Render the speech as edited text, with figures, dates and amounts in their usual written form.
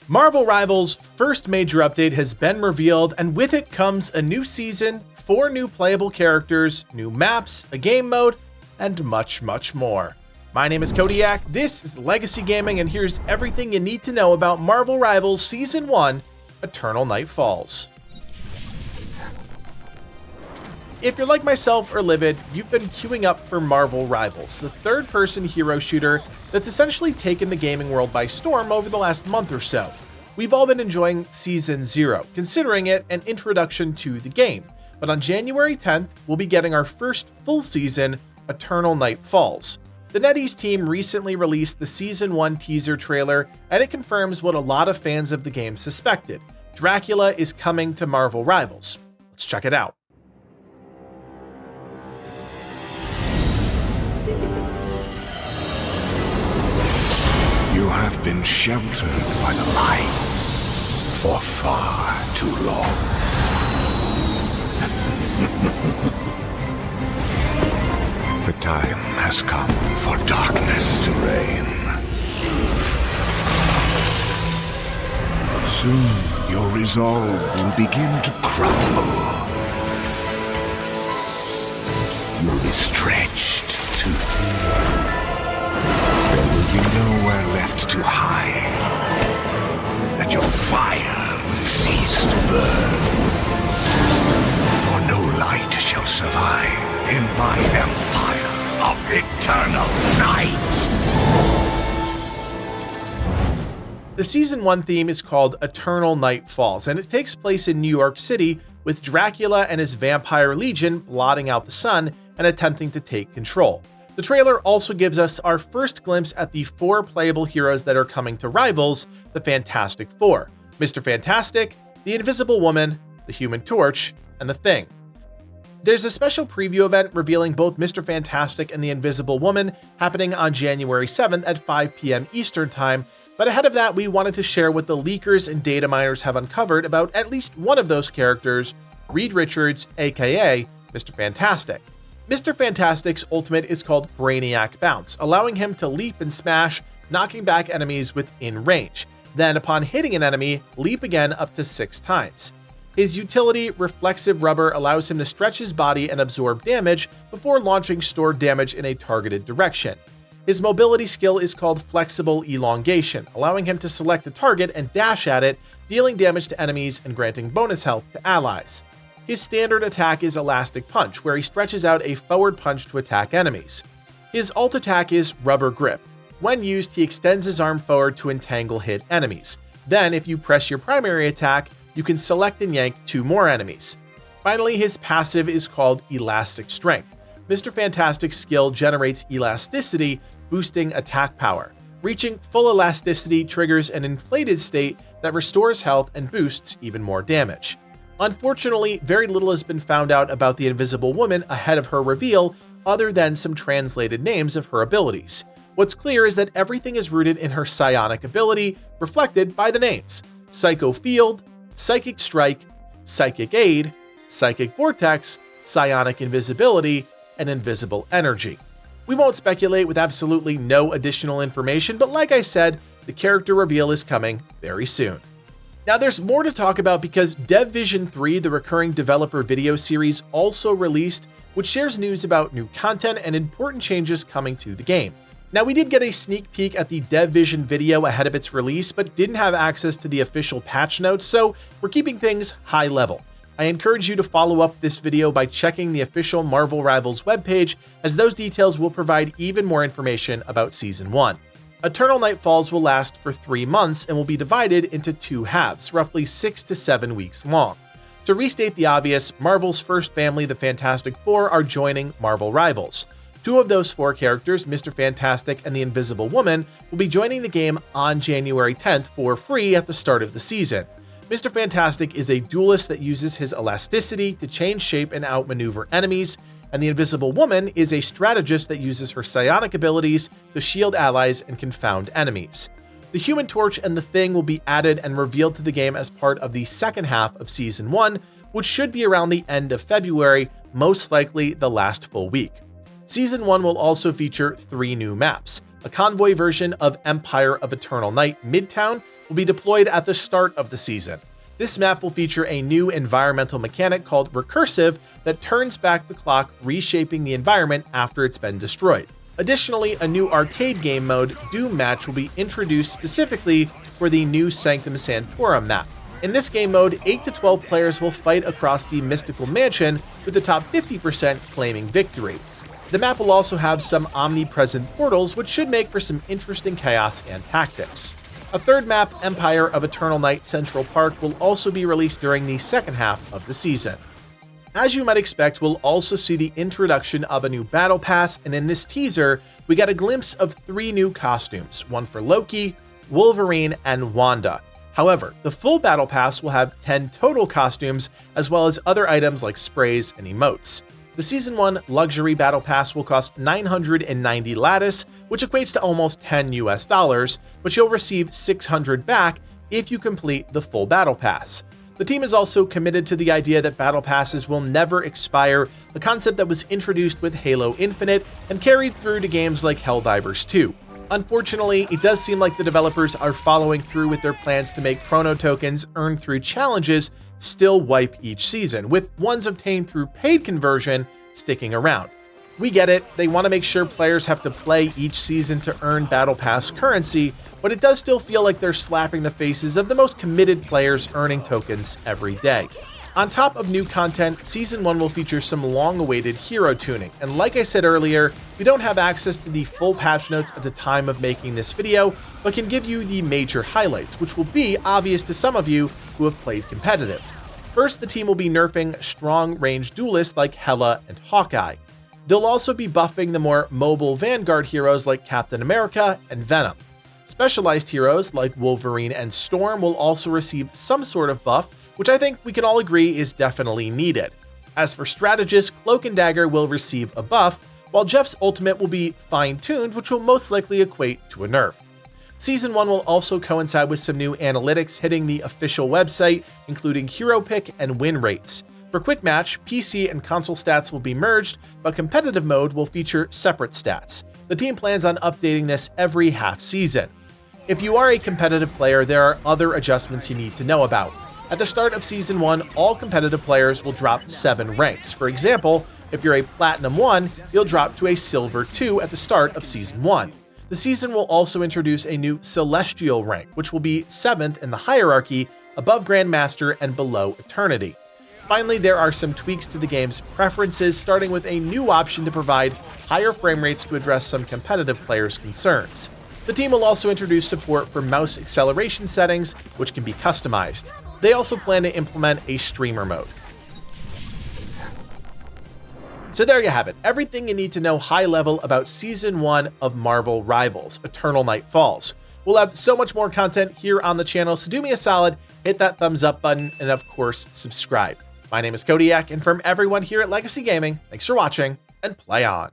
Marvel Rivals' first major update has been revealed, and with it comes a new season, 4 new playable characters, new maps, a game mode, and much more. My name is Kodiak, this is Legacy Gaming, and here's everything you need to know about Marvel Rivals Season 1, Eternal Night Falls. If you're like myself or Livid, you've been queuing up for Marvel Rivals, the third-person hero shooter that's essentially taken the gaming world by storm over the last month or so. We've all been enjoying Season 0, considering it an introduction to the game, but on January 10th, we'll be getting our first full season, Eternal Night Falls. The NetEase team recently released the Season 1 teaser trailer, and it confirms what a lot of fans of the game suspected. Dracula is coming to Marvel Rivals. Let's check it out. You have been sheltered by the light for far too long. The time has come for darkness to reign. Soon your resolve will begin to crumble. You'll be stretched too thin. There will be nowhere left to hide, and your fire will cease to burn. For no light shall survive in my empire of eternal night. The Season 1 theme is called Eternal Night Falls, and it takes place in New York City, with Dracula and his vampire legion blotting out the sun and attempting to take control. The trailer also gives us our first glimpse at the 4 playable heroes that are coming to Rivals, the Fantastic Four: Mr. Fantastic, the Invisible Woman, the Human Torch, and the Thing. There's a special preview event revealing both Mr. Fantastic and the Invisible Woman happening on January 7th at 5 p.m. Eastern Time, but ahead of that we wanted to share what the leakers and data miners have uncovered about at least one of those characters, Reed Richards, aka Mr. Fantastic. Mr. Fantastic's ultimate is called Brainiac Bounce, allowing him to leap and smash, knocking back enemies within range. Then, upon hitting an enemy, leap again up to 6 times. His utility, Reflexive Rubber, allows him to stretch his body and absorb damage before launching stored damage in a targeted direction. His mobility skill is called Flexible Elongation, allowing him to select a target and dash at it, dealing damage to enemies and granting bonus health to allies. His standard attack is Elastic Punch, where he stretches out a forward punch to attack enemies. His ult attack is Rubber Grip. When used, he extends his arm forward to entangle hit enemies. Then, if you press your primary attack, you can select and yank 2 more enemies. Finally, his passive is called Elastic Strength. Mr. Fantastic's skill generates elasticity, boosting attack power. Reaching full elasticity triggers an inflated state that restores health and boosts even more damage. Unfortunately, very little has been found out about the Invisible Woman ahead of her reveal, other than some translated names of her abilities. What's clear is that everything is rooted in her psionic ability, reflected by the names: Psycho Field, Psychic Strike, Psychic Aid, Psychic Vortex, Psionic Invisibility, and Invisible Energy. We won't speculate with absolutely no additional information, but like I said, the character reveal is coming very soon. Now there's more to talk about because DevVision 3, the recurring developer video series, also released, which shares news about new content and important changes coming to the game. Now we did get a sneak peek at the DevVision video ahead of its release, but didn't have access to the official patch notes, so we're keeping things high level. I encourage you to follow up this video by checking the official Marvel Rivals webpage, as those details will provide even more information about Season 1. Eternal Night Falls will last for 3 months and will be divided into 2 halves, roughly 6 to 7 weeks long. To restate the obvious, Marvel's first family, the Fantastic Four, are joining Marvel Rivals. 2 of those 4 characters, Mr. Fantastic and the Invisible Woman, will be joining the game on January 10th for free at the start of the season. Mr. Fantastic is a duelist that uses his elasticity to change shape and outmaneuver enemies, and the Invisible Woman is a strategist that uses her psionic abilities to shield allies and confound enemies. The Human Torch and the Thing will be added and revealed to the game as part of the second half of Season 1, which should be around the end of February, most likely the last full week. Season 1 will also feature 3 new maps. A convoy version of Empire of Eternal Night Midtown will be deployed at the start of the season. This map will feature a new environmental mechanic called Recursive that turns back the clock, reshaping the environment after it's been destroyed. Additionally, a new arcade game mode, Doom Match, will be introduced specifically for the new Sanctum Sanctorum map. In this game mode, 8 to 12 players will fight across the mystical mansion, with the top 50% claiming victory. The map will also have some omnipresent portals, which should make for some interesting chaos and tactics. A third map, Empire of Eternal Night Central Park, will also be released during the second half of the season. As you might expect, we'll also see the introduction of a new battle pass, and in this teaser, we got a glimpse of 3 new costumes, one for Loki, Wolverine, and Wanda. However, the full battle pass will have 10 total costumes, as well as other items like sprays and emotes. The Season 1 Luxury Battle Pass will cost 990 lattice, which equates to almost $10 US, but you'll receive 600 back if you complete the full Battle Pass. The team is also committed to the idea that Battle Passes will never expire, a concept that was introduced with Halo Infinite and carried through to games like Helldivers 2. Unfortunately, it does seem like the developers are following through with their plans to make chrono tokens earned through challenges still wipe each season, with ones obtained through paid conversion sticking around. We get it, they want to make sure players have to play each season to earn Battle Pass currency, but it does still feel like they're slapping the faces of the most committed players earning tokens every day. On top of new content, Season 1 will feature some long-awaited hero tuning, and like I said earlier, we don't have access to the full patch notes at the time of making this video, but can give you the major highlights, which will be obvious to some of you who have played competitive. First, the team will be nerfing strong range duelists like Hela and Hawkeye. They'll also be buffing the more mobile Vanguard heroes like Captain America and Venom. Specialized heroes like Wolverine and Storm will also receive some sort of buff, which I think we can all agree is definitely needed. As for strategists, Cloak and Dagger will receive a buff, while Jeff's ultimate will be fine-tuned, which will most likely equate to a nerf. Season 1 will also coincide with some new analytics hitting the official website, including hero pick and win rates. For Quick Match, PC and console stats will be merged, but competitive mode will feature separate stats. The team plans on updating this every half season. If you are a competitive player, there are other adjustments you need to know about. At the start of Season 1, all competitive players will drop 7 ranks. For example, if you're a Platinum 1, you'll drop to a Silver 2 at the start of Season 1. The season will also introduce a new Celestial rank, which will be 7th in the hierarchy, above Grandmaster and below Eternity. Finally, there are some tweaks to the game's preferences, starting with a new option to provide higher frame rates to address some competitive players' concerns. The team will also introduce support for mouse acceleration settings, which can be customized. They also plan to implement a streamer mode. So there you have it, everything you need to know high level about Season 1 of Marvel Rivals, Eternal Night Falls. We'll have so much more content here on the channel, so do me a solid, hit that thumbs up button, and of course, subscribe. My name is Kodiak, and from everyone here at Legacy Gaming, thanks for watching, and play on.